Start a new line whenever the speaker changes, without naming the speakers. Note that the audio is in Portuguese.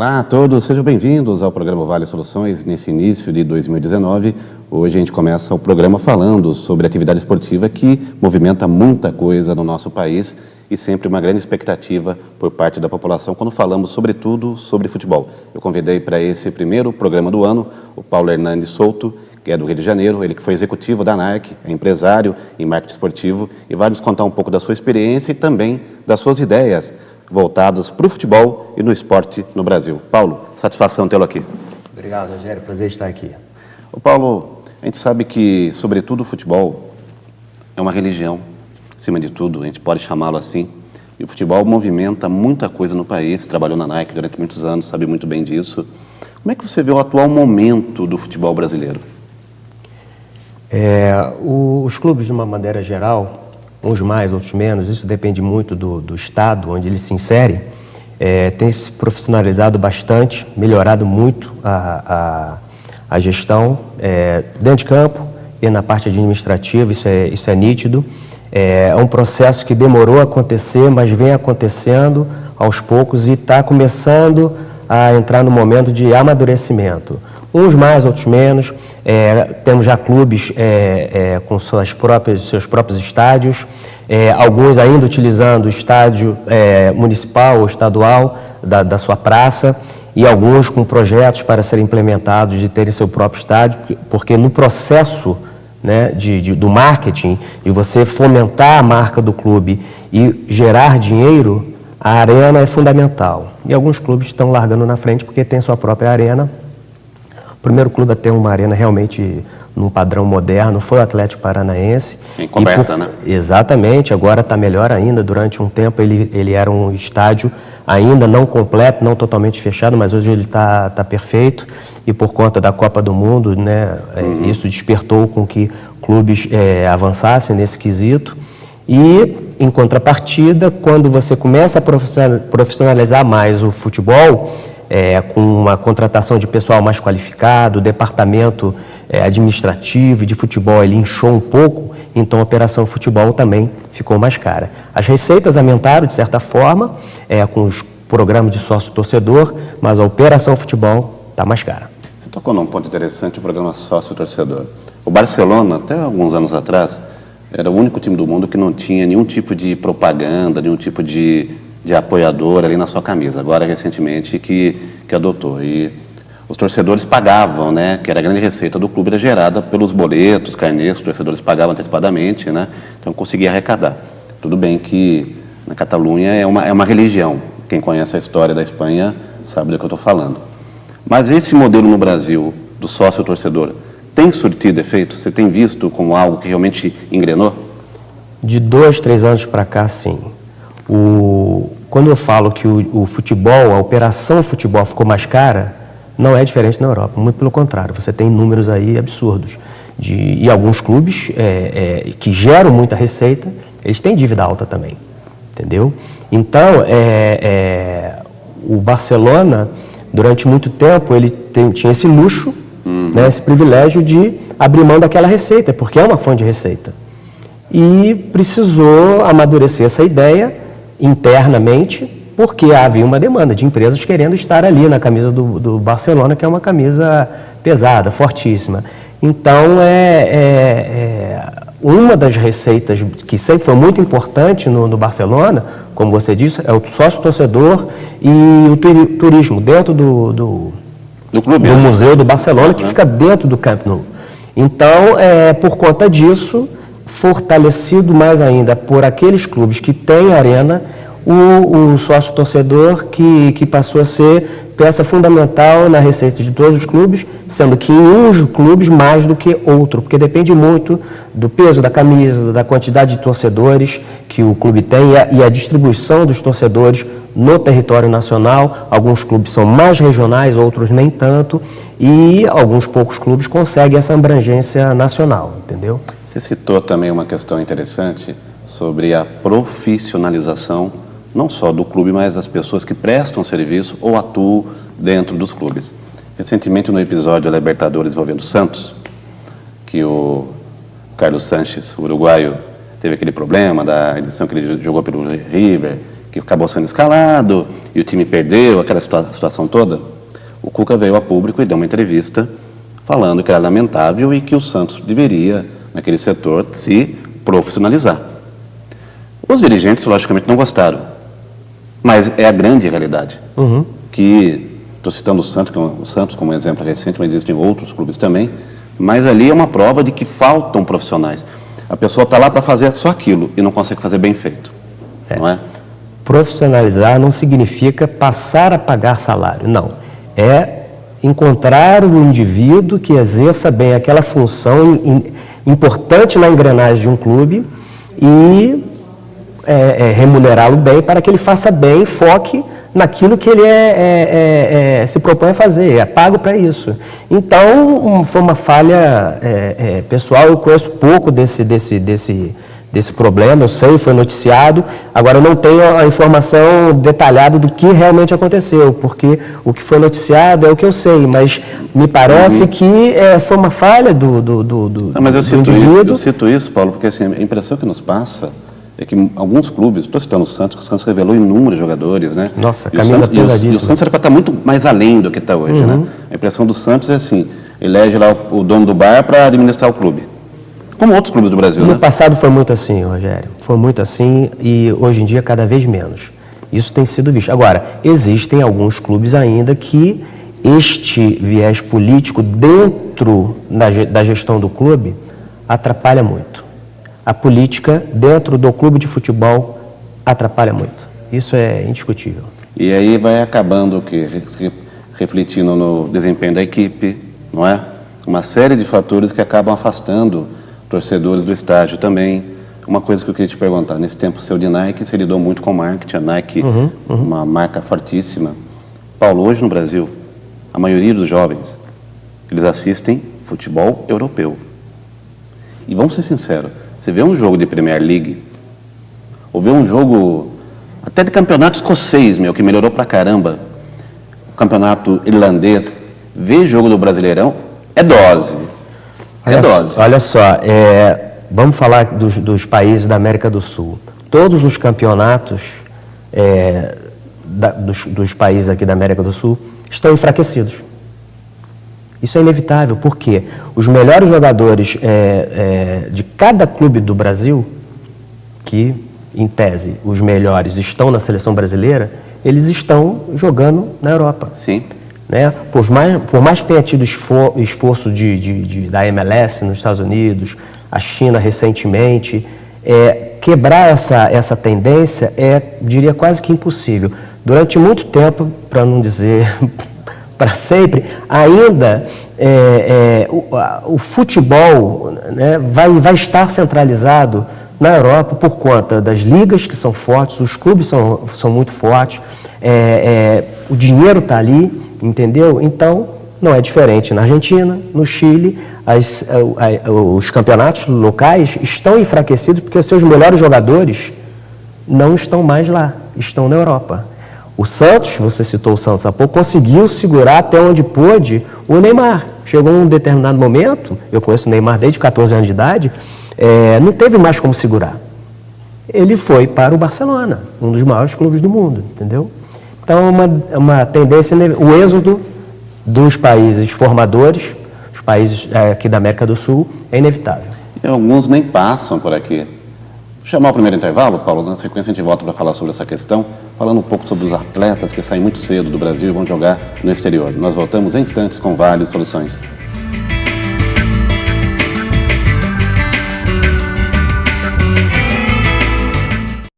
Olá a todos, sejam bem-vindos ao programa Vale Soluções. Nesse início de 2019, hoje a gente começa o programa falando sobre atividade esportiva que movimenta muita coisa no nosso país e sempre uma grande expectativa por parte da população quando falamos sobretudo sobre futebol. Eu convidei para esse primeiro programa do ano o Paulo Hernandes Souto, que é do Rio de Janeiro, ele que foi executivo da NARC, é empresário em marketing esportivo e vai nos contar um pouco da sua experiência e também das suas ideias voltados para o futebol e no esporte no Brasil. Paulo, satisfação tê-lo aqui.
Obrigado, Rogério. Prazer estar aqui.
Ô Paulo, a gente sabe que, sobretudo, o futebol é uma religião, acima de tudo, a gente pode chamá-lo assim. E o futebol movimenta muita coisa no país. Você trabalhou na Nike durante muitos anos, sabe muito bem disso. Como é que você vê o atual momento do futebol brasileiro?
Os clubes, de uma maneira geral, uns mais, outros menos, isso depende muito do estado onde eles se inserem, tem se profissionalizado bastante, melhorado muito a gestão dentro de campo e na parte administrativa, isso é nítido. É um processo que demorou a acontecer, mas vem acontecendo aos poucos e está começando a entrar no momento de amadurecimento. Uns mais, outros menos. Temos já clubes com seus próprios estádios, alguns ainda utilizando o estádio municipal ou estadual da sua praça, e alguns com projetos para serem implementados de terem seu próprio estádio, porque no processo, né, do marketing, de você fomentar a marca do clube e gerar dinheiro, a arena é fundamental. E alguns clubes estão largando na frente porque tem sua própria arena. O primeiro clube a ter uma arena realmente num padrão moderno foi o Atlético Paranaense.
Sim, coberta, né?
Exatamente, agora está melhor ainda. Durante um tempo ele era um estádio ainda não completo, não totalmente fechado, mas hoje ele está perfeito. E por conta da Copa do Mundo, né, isso despertou com que clubes avançassem nesse quesito. E, em contrapartida, quando você começa a profissionalizar mais o futebol, com uma contratação de pessoal mais qualificado, o departamento administrativo e de futebol ele inchou um pouco, então a operação futebol também ficou mais cara. As receitas aumentaram de certa forma, com os programas de sócio-torcedor, mas a operação futebol está mais cara.
Você tocou num ponto interessante, o programa sócio-torcedor. O Barcelona, até alguns anos atrás, era o único time do mundo que não tinha nenhum tipo de propaganda, nenhum tipo de apoiador ali na sua camisa. Agora, recentemente, que adotou. E os torcedores pagavam, né? Que era a grande receita do clube, era gerada pelos boletos, carnês, os torcedores pagavam antecipadamente, né? Então, conseguia arrecadar. Tudo bem que na Catalunha é uma religião. Quem conhece a história da Espanha sabe do que eu estou falando. Mas esse modelo no Brasil, do sócio-torcedor, tem surtido efeito? Você tem visto como algo que realmente engrenou?
De 2, 3 anos para cá, sim. Quando eu falo que o futebol, a operação futebol ficou mais cara, não é diferente na Europa, muito pelo contrário, você tem números aí absurdos. E alguns clubes que geram muita receita, eles têm dívida alta também, entendeu? Então, o Barcelona, durante muito tempo, ele tinha esse luxo, né, esse privilégio de abrir mão daquela receita, porque é uma fonte de receita. E precisou amadurecer essa ideia internamente, porque havia uma demanda de empresas querendo estar ali na camisa do Barcelona, que é uma camisa pesada, fortíssima. Então, uma das receitas que sempre foi muito importante no Barcelona, como você disse, é o sócio-torcedor e o turismo dentro do clube, do Museu do Barcelona, que fica dentro do Camp Nou. Então, por conta disso, fortalecido mais ainda por aqueles clubes que têm arena, o sócio-torcedor que passou a ser peça fundamental na receita de todos os clubes, sendo que em uns clubes mais do que outro, porque depende muito do peso da camisa, da quantidade de torcedores que o clube tem e a distribuição dos torcedores no território nacional. Alguns clubes são mais regionais, outros nem tanto, e alguns poucos clubes conseguem essa abrangência nacional, entendeu?
Você citou também uma questão interessante sobre a profissionalização, não só do clube, mas das pessoas que prestam serviço ou atuam dentro dos clubes. Recentemente, no episódio da Libertadores envolvendo Santos, que o Carlos Sanches, o uruguaio, teve aquele problema da edição que ele jogou pelo River, que acabou sendo escalado e o time perdeu, aquela situação toda, o Cuca veio a público e deu uma entrevista falando que era lamentável e que o Santos deveria, naquele setor, se profissionalizar. Os dirigentes, logicamente, não gostaram, mas é a grande realidade. Que, estou citando o Santos como exemplo recente, mas existem outros clubes também, mas ali é uma prova de que faltam profissionais. A pessoa está lá para fazer só aquilo e não consegue fazer bem feito, não é?
Profissionalizar não significa passar a pagar salário, não. É encontrar o indivíduo que exerça bem aquela função importante na engrenagem de um clube e remunerá-lo bem para que ele faça bem, foque naquilo que ele se propõe a fazer, é pago para isso. Então, foi uma falha pessoal. Eu conheço pouco desse problema, eu sei, foi noticiado, agora eu não tenho a informação detalhada do que realmente aconteceu, porque o que foi noticiado é o que eu sei, mas me parece que foi uma falha do
mas eu
indivíduo.
Eu cito isso, Paulo, porque assim, a impressão que nos passa é que alguns clubes, estou citando o Santos, que o Santos revelou inúmeros jogadores, né?
Nossa, camisa pesadíssima.
E o Santos era para estar muito mais além do que está hoje, né? A impressão do Santos é assim, elege lá o dono do bar para administrar o clube. Como outros clubes do Brasil, né?
No passado foi muito assim, Rogério. Foi muito assim e hoje em dia cada vez menos. Isso tem sido visto. Agora, existem alguns clubes ainda que este viés político dentro da gestão do clube atrapalha muito. A política dentro do clube de futebol atrapalha muito. Isso é indiscutível.
E aí vai acabando o quê? Refletindo no desempenho da equipe, não é? Uma série de fatores que acabam afastando torcedores do estádio também. Uma coisa que eu queria te perguntar, nesse tempo seu de Nike, você lidou muito com marketing, a Nike, uma marca fortíssima. Paulo, hoje no Brasil, a maioria dos jovens, eles assistem futebol europeu. E vamos ser sinceros, você vê um jogo de Premier League, ou vê um jogo até de campeonato escocês, que melhorou pra caramba, o campeonato irlandês, ver jogo do Brasileirão é dose.
Olha só, vamos falar dos países da América do Sul. Todos os campeonatos dos países aqui da América do Sul estão enfraquecidos. Isso é inevitável, porque os melhores jogadores de cada clube do Brasil, que, em tese, os melhores estão na seleção brasileira, eles estão jogando na Europa.
Sim.
Né? Por mais que tenha tido esforço da MLS nos Estados Unidos, a China recentemente, quebrar essa tendência diria, quase que impossível. Durante muito tempo, para não dizer para sempre, ainda o futebol, né, vai estar centralizado na Europa por conta das ligas que são fortes, os clubes são muito fortes, o dinheiro está ali, entendeu? Então, não é diferente na Argentina, no Chile, os campeonatos locais estão enfraquecidos porque seus melhores jogadores não estão mais lá, estão na Europa. O Santos, você citou o Santos há pouco, conseguiu segurar até onde pôde o Neymar. Chegou um determinado momento, eu conheço o Neymar desde 14 anos de idade, não teve mais como segurar. Ele foi para o Barcelona, um dos maiores clubes do mundo, entendeu? Então, uma tendência, o êxodo dos países formadores, os países aqui da América do Sul, é inevitável.
E alguns nem passam por aqui. Vou chamar o primeiro intervalo, Paulo, na sequência a gente volta para falar sobre essa questão, falando um pouco sobre os atletas que saem muito cedo do Brasil e vão jogar no exterior. Nós voltamos em instantes com Vale Soluções.